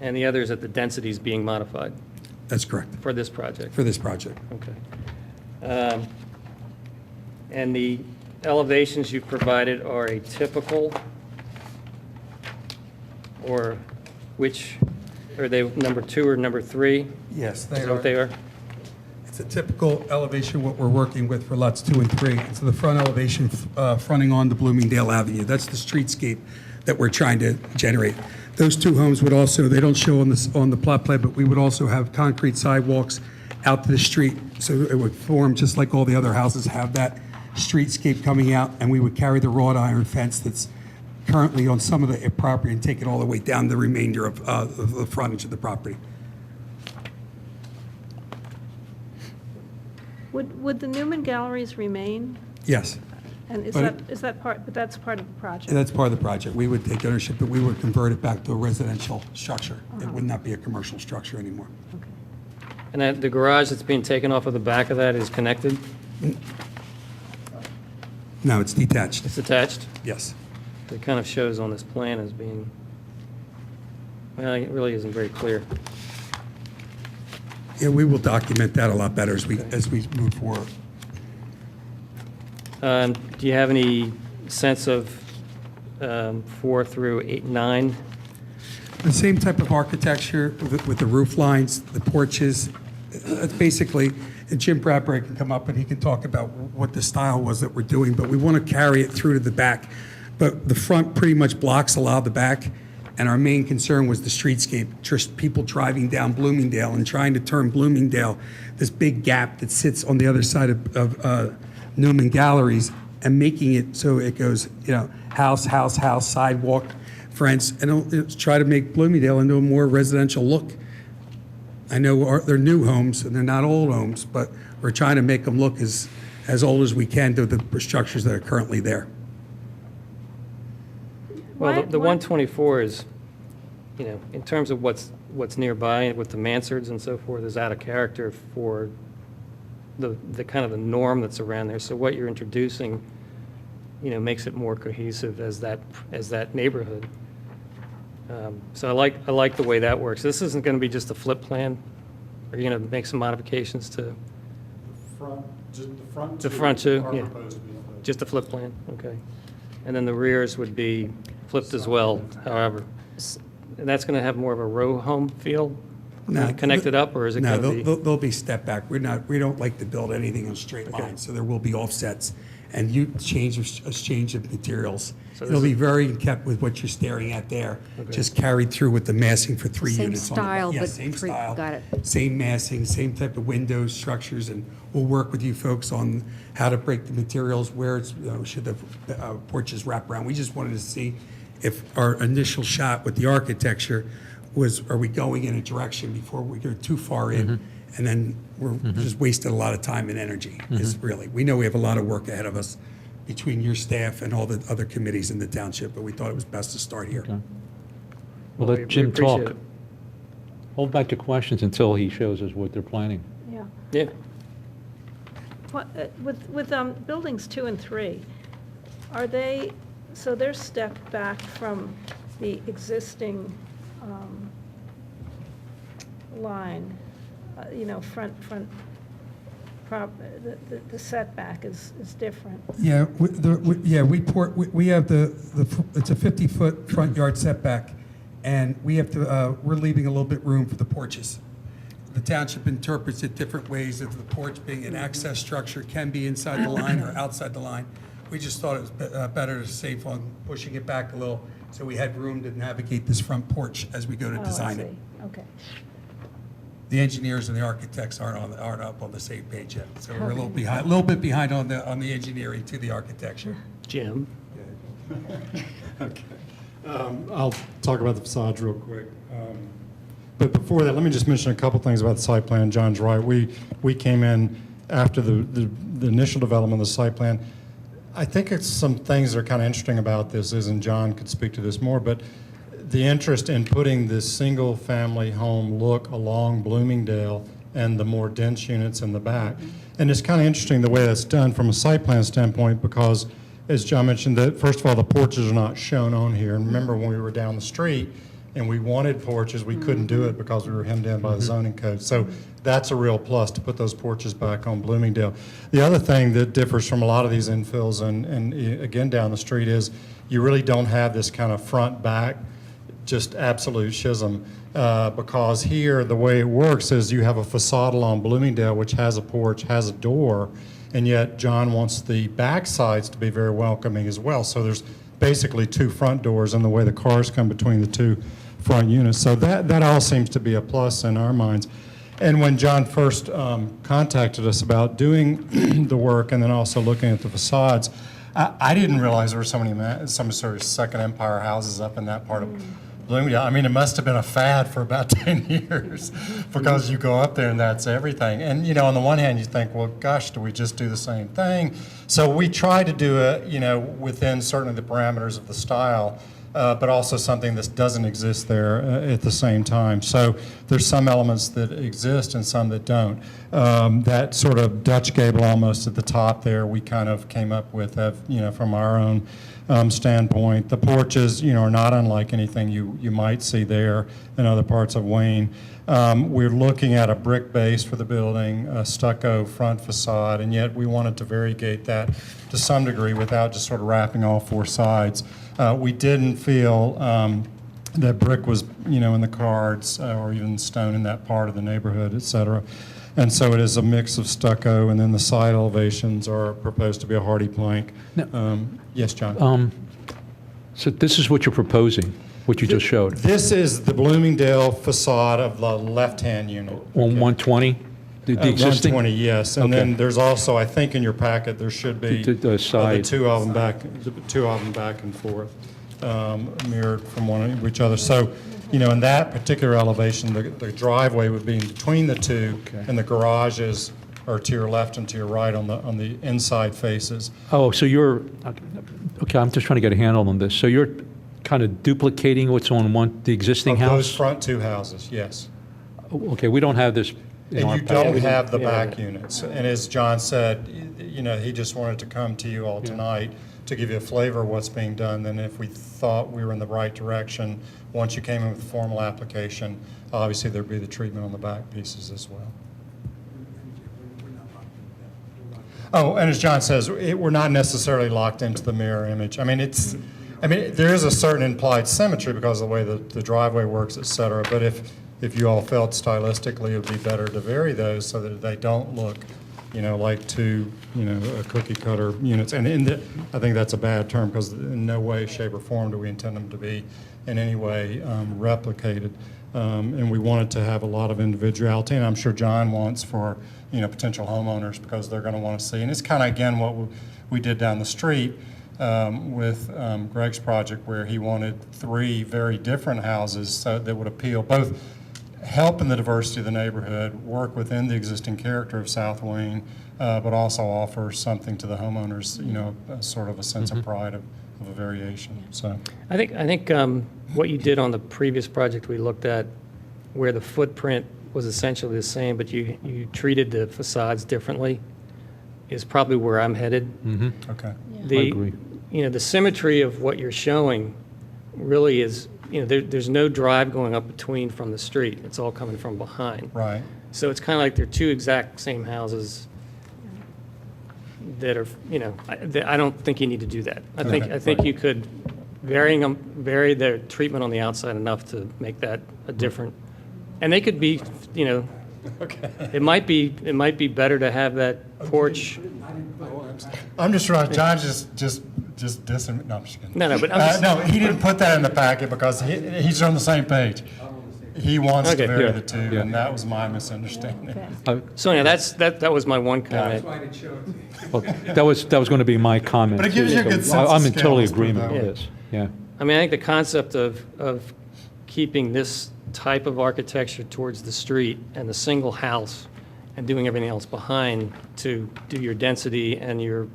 and the other is that the density is being modified That's correct, for this project. for this project. Okay. And the elevations you've provided are a typical, or which, are they number 2 or number 3? Yes, Is that what they are? It's a typical elevation, what we're working with for lots 2 and 3. It's the front elevation fronting on the Bloomingdale Avenue. That's the streetscape that we're trying to generate. Those 2 homes would also, they don't show on the plot plan, but we would also have concrete sidewalks out to the street. So it would form just like all the other houses have that streetscape coming out, and we would carry the wrought iron fence that's currently on some of the property and take it all the way down the remainder of the frontage of the property. Would the Newman Galleries remain? Yes. And But is that part, but that's part of the project? And that's part of the project. We would take ownership, but we would convert it back to a residential structure. It would not be a commercial structure anymore. And that the garage that's being taken off of the back of that is connected? No, it's detached. It's attached? Yes. It kind of shows on this plan as being, well, it really isn't very clear. Yeah, we will document that a lot better as we move forward. Do you have any sense of 4 through 8, 9? The same type of architecture with the roof lines, the porches. It's basically, and Jim Bradbury can come up and he can talk about what the style was that we're doing, but we want to carry it through to the back. But the front pretty much blocks a lot of the back, and our main concern was the streetscape, just people driving down Bloomingdale and trying to turn Bloomingdale, this big gap that sits on the other side of Newman Galleries, and making it so it goes, house, house, house, sidewalk, fence, and it'll try to make Bloomingdale into a more residential look. I know they're new homes and they're not old homes, but we're trying to make them look as old as we can to the structures that are currently there. Well, Why- the why- 124 is, in terms of what's nearby with the mansards and so forth, is out of character for the kind of the norm that's around there. So what you're introducing, makes it more cohesive as that neighborhood. So I like the way that works. This isn't going to be just a flip plan. Are you going to make some modifications to the front too? Yeah. Just a flip plan, okay. And then the rears would be flipped as well, however. And that's going to have more of a row home feel? No, connected up, or is it No, going to be? they'll be step back. We don't like to build anything in straight lines, so there will be offsets. And you exchange of materials. So It'll this be very kept with what you're staring at there, just carried through with the massing for 3 Same units. on the back. style, Yeah, but same three- style. got it. Same massing, same type of windows, structures, and we'll work with you folks on how to break the materials, where it's, should the porches wrap around. We just wanted to see if our initial shot with the architecture was, are we going in a direction before we go too far in? And then we're just wasting a lot of time and energy, is really. We know we have a lot of work ahead of us between your staff and all the other committees in the township, but we thought it was best to start here. We'll We let Jim appreciate talk. it. Hold back the questions until he shows us what they're planning. Yeah. Yeah. What, with buildings 2 and 3, are they, so they're stepped back from the existing line, front, the setback is different. Yeah, we have it's a 50-foot front yard setback, and we have to, we're leaving a little bit room for the porches. The township interprets it different ways, if the porch being an access structure can be inside the line or outside the line. We just thought it was better to save on pushing it back a little, so we had room to navigate this front porch as we go to Oh, I design it. see. Okay. The engineers and the architects aren't up on the same page yet, so we're a little bit behind on the engineering to the architecture. Jim? Okay. I'll talk about the facades real quick. But before that, let me just mention a couple things about the site plan. John's right. We came in after the initial development of the site plan. I think it's some things that are kind of interesting about this is, and John could speak to this more, but the interest in putting this single-family home look along Bloomingdale and the more dense units in the back. And it's kind of interesting the way that's done from a site plan standpoint because, as John mentioned, that first of all, the porches are not shown on here. And remember when we were down the street and we wanted porches, we couldn't do it because we were hemmed in by the zoning code. So that's a real plus to put those porches back on Bloomingdale. The other thing that differs from a lot of these infills and again down the street is you really don't have this kind of front-back just absolute schism because here the way it works is you have a facade along Bloomingdale which has a porch, has a door, and yet John wants the back sides to be very welcoming as well. So there's basically 2 front doors and the way the cars come between the 2 front units. So that all seems to be a plus in our minds. And when John first contacted us about doing the work and then also looking at the facades, I didn't realize there were so many some sort of Second Empire houses up in that part of Bloomingdale. I mean, it must have been a fad for about 10 years because you go up there and that's everything. And, on the one hand, you think, well, gosh, do we just do the same thing? So we try to do it, within certainly the parameters of the style, but also something that doesn't exist there at the same time. So there's some elements that exist and some that don't. That sort of Dutch gable almost at the top there, we kind of came up with, from our own standpoint. The porches, are not unlike anything you might see there in other parts of Wayne. We're looking at a brick base for the building, a stucco front facade, and yet we wanted to variegate that to some degree without just sort of wrapping all 4 sides. We didn't feel that brick was, in the cards or even stone in that part of the neighborhood, et cetera. And so it is a mix of stucco, and then the side elevations are proposed to be a hardy plank. Yes, John? So this is what you're proposing, what you just showed, This is the Bloomingdale facade of the left-hand unit. on 120, the existing? 120, yes. And Okay. then there's also, I think in your packet, there should be The side. the two of them back and forth, mirrored from one each other. So, in that particular elevation, the driveway would be in between the 2, and the garages are to your left and to your right on the inside faces. Oh, so you're, okay, I'm just trying to get a handle on this. So you're kind of duplicating what's on the existing Of house? those front 2 houses, yes. Okay, we don't have this in our And you don't package. have the back units. And as John said, he just wanted to come to you all tonight to give you a flavor of what's being done. Then if we thought we were in the right direction, once you came in with the formal application, obviously there'd be the treatment on the back pieces as well. Oh, and as John says, we're not necessarily locked into the mirror image. I mean, there is a certain implied symmetry because of the way the driveway works, et cetera. But if if you all felt stylistically it would be better to vary those so that they don't look, like two, cookie cutter units. And I think that's a bad term because in no way, shape, or form do we intend them to be in any way replicated. And we wanted to have a lot of individuality, and I'm sure John wants for, potential homeowners because they're going to want to see. And it's kind of, again, what we did down the street with Greg's project where he wanted 3 very different houses that would appeal, both help in the diversity of the neighborhood, work within the existing character of South Wayne, but also offer something to the homeowners, sort of a sense of pride of a variation. So I think what you did on the previous project we looked at, where the footprint was essentially the same, but you treated the facades differently, is probably where I'm headed. okay. I agree. The symmetry of what you're showing really is, there's no drive going up between from the street. It's all coming from behind. Right. So it's kind of like they're 2 exact same houses that are, I don't think you need to do that. I think you could vary their treatment on the outside enough to make that a different, and they could be, Okay. it might be better to have that porch. I'm just right. John's just dissing. No, I'm just kidding. No, but I'm just, no, he didn't put that in the packet because he's on the same page. He wants Okay, to vary yeah, the 2, yeah. and that was my misunderstanding. so yeah, that was my one comment. Well, that was going to be my comment. But it gives too. you a good So sense I'm of in scale, total let's put it agreement that with way. this, yeah. I mean, I think the concept of keeping this type of architecture towards the street and the single house and doing everything else behind to do your density and your,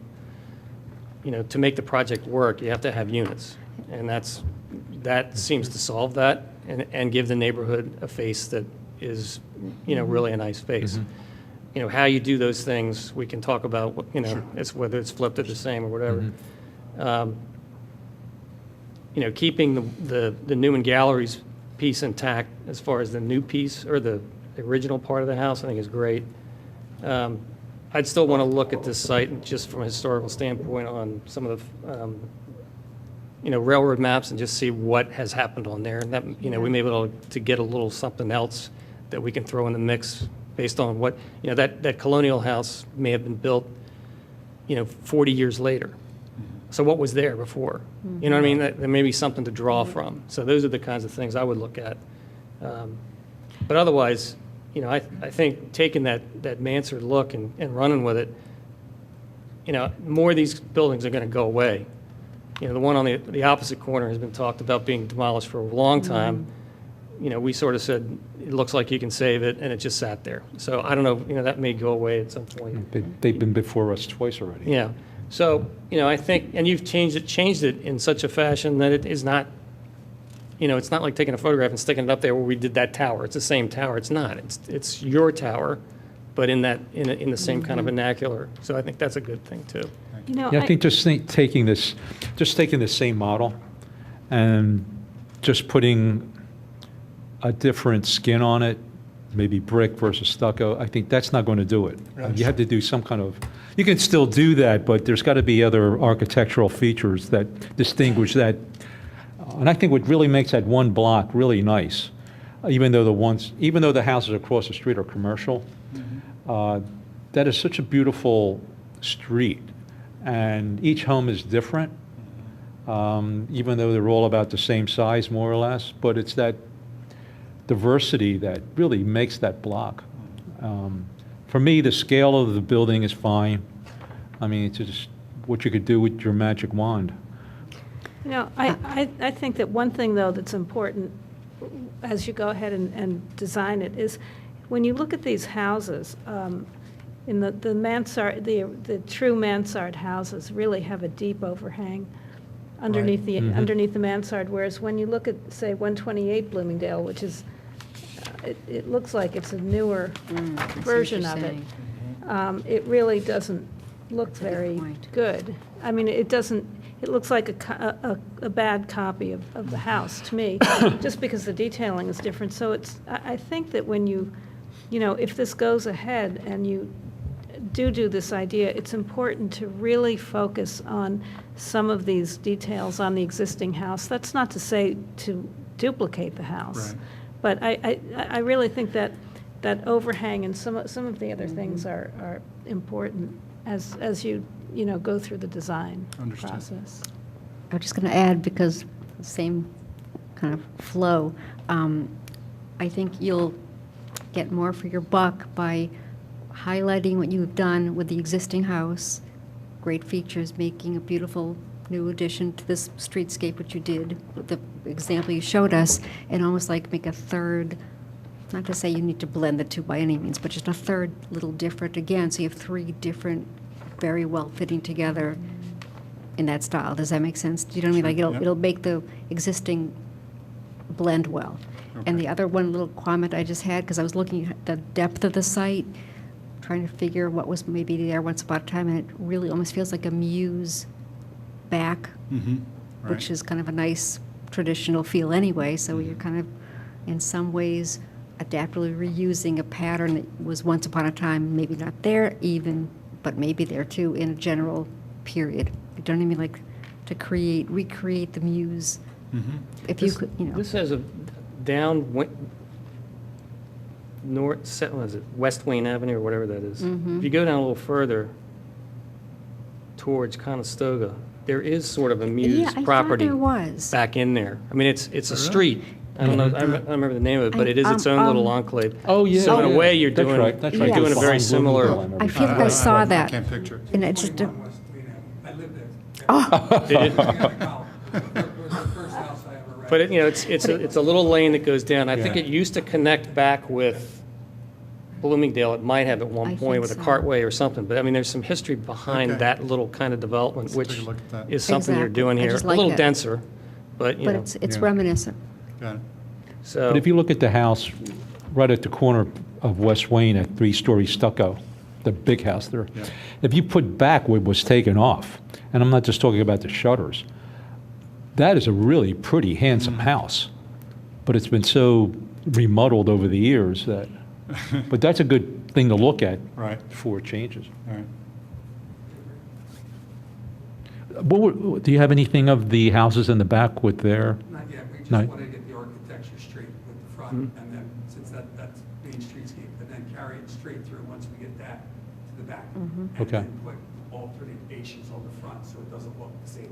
to make the project work, you have to have units. And that seems to solve that and give the neighborhood a face that is, really a nice face. How you do those things, we can talk about, it's whether it's flipped or the same or whatever. Keeping the Newman Galleries piece intact as far as the new piece or the original part of the house, I think is great. I'd still want to look at this site just from a historical standpoint on some of the, railroad maps and just see what has happened on there. And that, we may be able to get a little something else that we can throw in the mix based on what, that colonial house may have been built, 40 years later. So what was there before? You know what I mean? There may be something to draw from. So those are the kinds of things I would look at. But otherwise, I think taking that Mansard look and running with it, more of these buildings are going to go away. The one on the opposite corner has been talked about being demolished for a long time. We sort of said, it looks like you can save it, and it just sat there. So I don't know, that may go away at some point. They've been before us twice already. Yeah. So, I think, and you've changed it in such a fashion that it is not, it's not like taking a photograph and sticking it up there where we did that tower. It's the same tower. It's not. It's your tower, but in the same kind of vernacular. So I think that's a good thing too. Yeah, I think taking the same model and just putting a different skin on it, maybe brick versus stucco, I think that's not going to do it. You have to do some kind of, you can still do that, but there's got to be other architectural features that distinguish that. And I think what really makes that one block really nice, even though the houses across the street are commercial, that is such a beautiful street. And each home is different, even though they're all about the same size, more or less. But it's that diversity that really makes that block. For me, the scale of the building is fine. I mean, it's just what you could do with your magic wand. I think that one thing, though, that's important as you go ahead and design it is when you look at these houses, in the mansard, the true mansard houses really have a deep overhang underneath underneath the mansard, whereas when you look at, say, 128 Bloomingdale, which is, it looks like it's a newer version of it. It really doesn't look very good. I mean, it doesn't. It looks like a bad copy of the house to me, just because the detailing is different. So I think that when if this goes ahead and you do this idea, it's important to really focus on some of these details on the existing house. That's not to say to duplicate the house, But I really think that overhang and some of the other things are important as you go through the design Understood. process. I'm just going to add, because the same kind of flow, I think you'll get more for your buck by highlighting what you've done with the existing house, great features, making a beautiful new addition to this streetscape, which you did with the example you showed us, and almost like make a third, not to say you need to blend the two by any means, but just a third little different again, so you have three different, very well fitting together in that style. Does that make sense? Do you know what I mean? Like Yep. it'll make the existing blend well. And the other one little comment I just had, because I was looking at the depth of the site, trying to figure what was maybe there once upon a time, and it really almost feels like a muse back, which is kind of a nice traditional feel anyway, so you're kind of, in some ways, adaptively reusing a pattern that was once upon a time maybe not there even, but maybe there too in a general period. You know what I mean? Like to recreate the muse. If you could, This has a West Wayne Avenue or whatever that is. If you go down a little further towards Conestoga, there is sort of a muse Yeah, I thought property there was. back in there. I mean, it's a street. I don't know, I don't remember the name of it, but it is its own little enclave. Oh, yeah. So in a way, you're That's doing, right, that's you're right. doing a very Behind similar. Bloomingdale and I feel like I saw I that. can't picture it. And it's just, 21 West Queen Avenue. I lived there. Did it? I got a college. It was the first house I ever read. But it's a little lane that goes down. I think Yeah. it used to connect back with Bloomingdale. It might have at I one think point with a so. cartway or something. But I mean, there's some history behind Okay. that little kind of development, Let's take which a look at that. is something you're Exactly. doing I here. just A like little that. denser, but but it's reminiscent. Got it. so. But if you look at the house right at the corner of West Wayne, at three-story stucco, the big house there, Yeah. if you put back what was taken off, and I'm not just talking about the shutters, that is a really pretty, handsome house. But it's been so remodeled over the years that, but that's a good thing to look at Right. before it changes. All right. Do you have anything of the houses in the back with their? Not yet, we just No. want to get the architecture straight with the front, and then, since that's main streetscape, and then carry it straight through once we get that to the back. And Okay. then put alternate fascias on the front, so it doesn't look the same.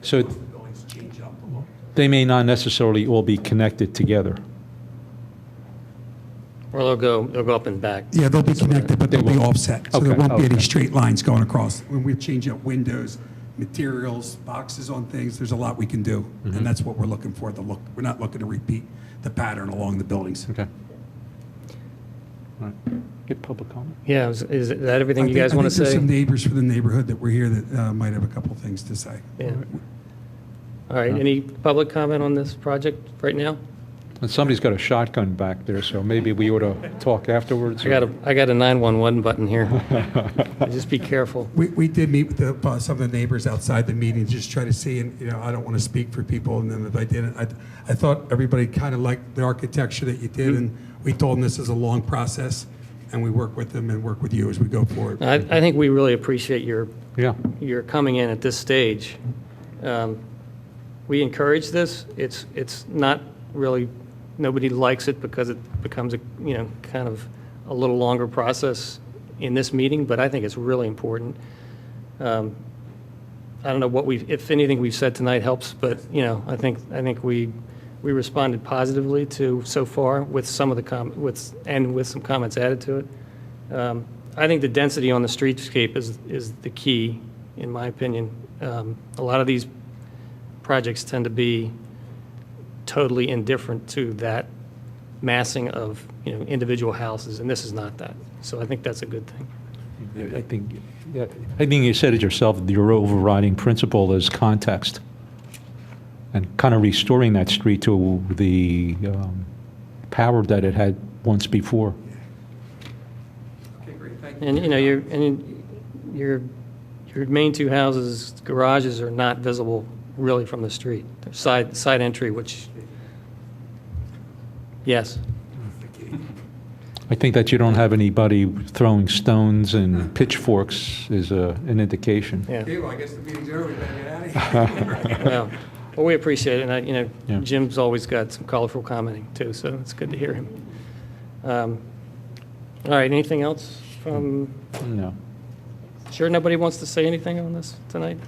So- Most of the buildings change up the look. They may not necessarily all be connected together. Or they'll go up and back. Yeah, they'll be connected, but they'll be offset, so there Okay, won't be any okay. straight lines going across. When we change out windows, materials, boxes on things, there's a lot we can do, and that's what we're looking for, the look. We're not looking to repeat the pattern along the buildings. Okay. All right. Get public comment. Yeah, is that everything you I guys want to think there's say? some neighbors from the neighborhood that were here that might have a couple things to say. Yeah. All right, any public comment on this project right now? And somebody's got a shotgun back there, so maybe we ought to talk afterwards. I got a 911 button here. Just be careful. We did meet with some of the neighbors outside the meeting, just try to see, and, I don't want to speak for people, and then if I didn't, I thought everybody kind of liked the architecture that you did, and we told them this is a long process, and we work with them and work with you as we go forward. I think we really appreciate your Yeah. coming in at this stage. We encourage this. It's not really, nobody likes it because it becomes a, kind of a little longer process in this meeting, but I think it's really important. I don't know if anything we've said tonight helps, but, I think we responded positively to so far with some of the with some comments added to it. I think the density on the streetscape is the key, in my opinion. A lot of these projects tend to be totally indifferent to that massing of, individual houses, and this is not that. So I think that's a good thing. I think you said it yourself, your overriding principle is context. And kind of restoring that street to the power that it had once before. Okay, great, thank you. And, your main two houses, garages are not visible really from the street. They're side entry, which, yes. I think that you don't have anybody throwing stones and pitchforks is an indication. Yeah. Okay, well, I guess the meeting's over, we better get out of here. Well, Well, we appreciate it, and, Yeah. Jim's always got some colorful commenting, too, so it's good to hear him. All right, anything else from, No. sure nobody wants to say anything on this tonight?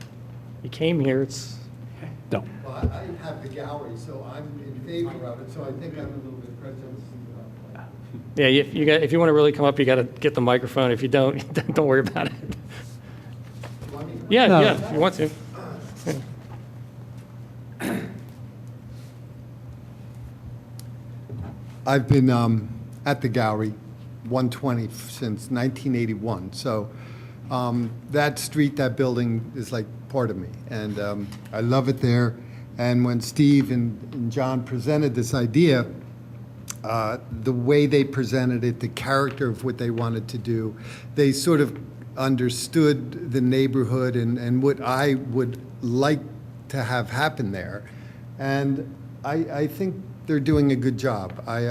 You came here, it's, No. Well, I have the gallery, so I'm in favor of it, so I think I'm a little bit prejudiced. yeah, if you want to really come up, you got to get the microphone. If you don't, don't worry about it. Yeah, No. yeah, if you want to. I've been at the gallery, 120, since 1981, so that street, that building is like part of me, and I love it there. And when Steve and John presented this idea, the way they presented it, the character of what they wanted to do, they sort of understood the neighborhood and what I would like to have happen there. And I think they're doing a good job. I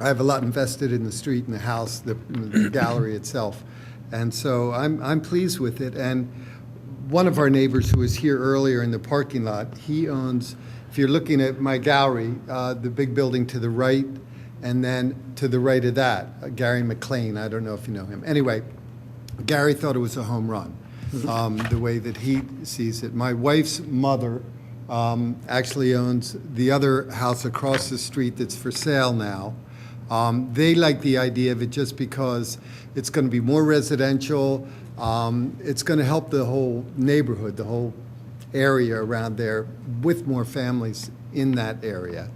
have a lot invested in the street and the house, the gallery itself. And so I'm pleased with it. And one of our neighbors who was here earlier in the parking lot, he owns, if you're looking at my gallery, the big building to the right, and then to the right of that, Gary McLean, I don't know if you know him. Anyway, Gary thought it was a home run, the way that he sees it. My wife's mother actually owns the other house across the street that's for sale now. They like the idea of it just because it's going to be more residential. It's going to help the whole neighborhood, the whole area around there, with more families in that area.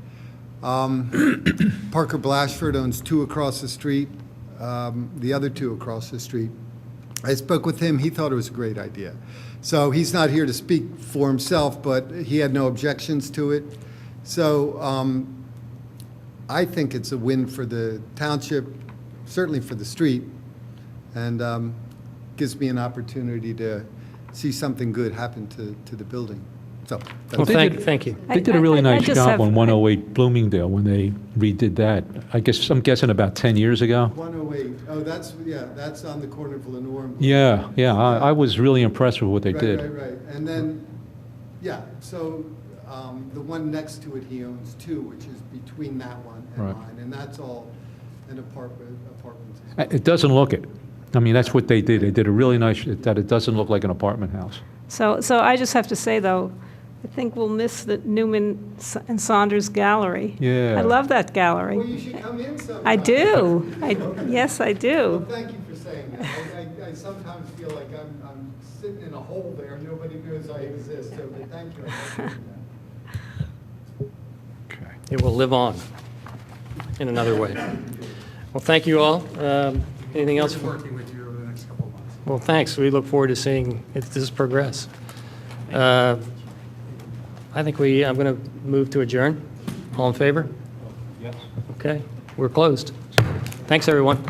Parker Blashford owns 2 across the street, the other 2 across the street. I spoke with him. He thought it was a great idea. So he's not here to speak for himself, but he had no objections to it. So I think it's a win for the township, certainly for the street, and gives me an opportunity to see something good happen to the building. So, Well, that's thank you. They did a really I nice just job have- on 108 Bloomingdale when they redid that. I'm guessing about 10 years ago. 108. Oh, that's on the corner of Lenore and. Yeah, I was really impressed with what they Right, did. right. And then, yeah, so the one next to it, he owns 2, which is between that one and Right. mine, and that's all an apartments. It doesn't look it. I mean, that's what they did. They did a really nice, that it doesn't look like an apartment house. So I just have to say, though, I think we'll miss the Newman and Saunders Gallery. Yeah. I love that Well, gallery. you should come in sometime. I do. Yes, I Well, do. thank you for saying that. I sometimes feel like I'm sitting in a hole there, nobody knows I exist, so but thank you. I appreciate that. It will live on in another way. Well, thank you all. Anything else? Working with you over the next couple of months. Well, thanks. We look forward to seeing this progress. I think I'm going to move to adjourn. All in favor? Yes. Okay, we're closed. Thanks, everyone.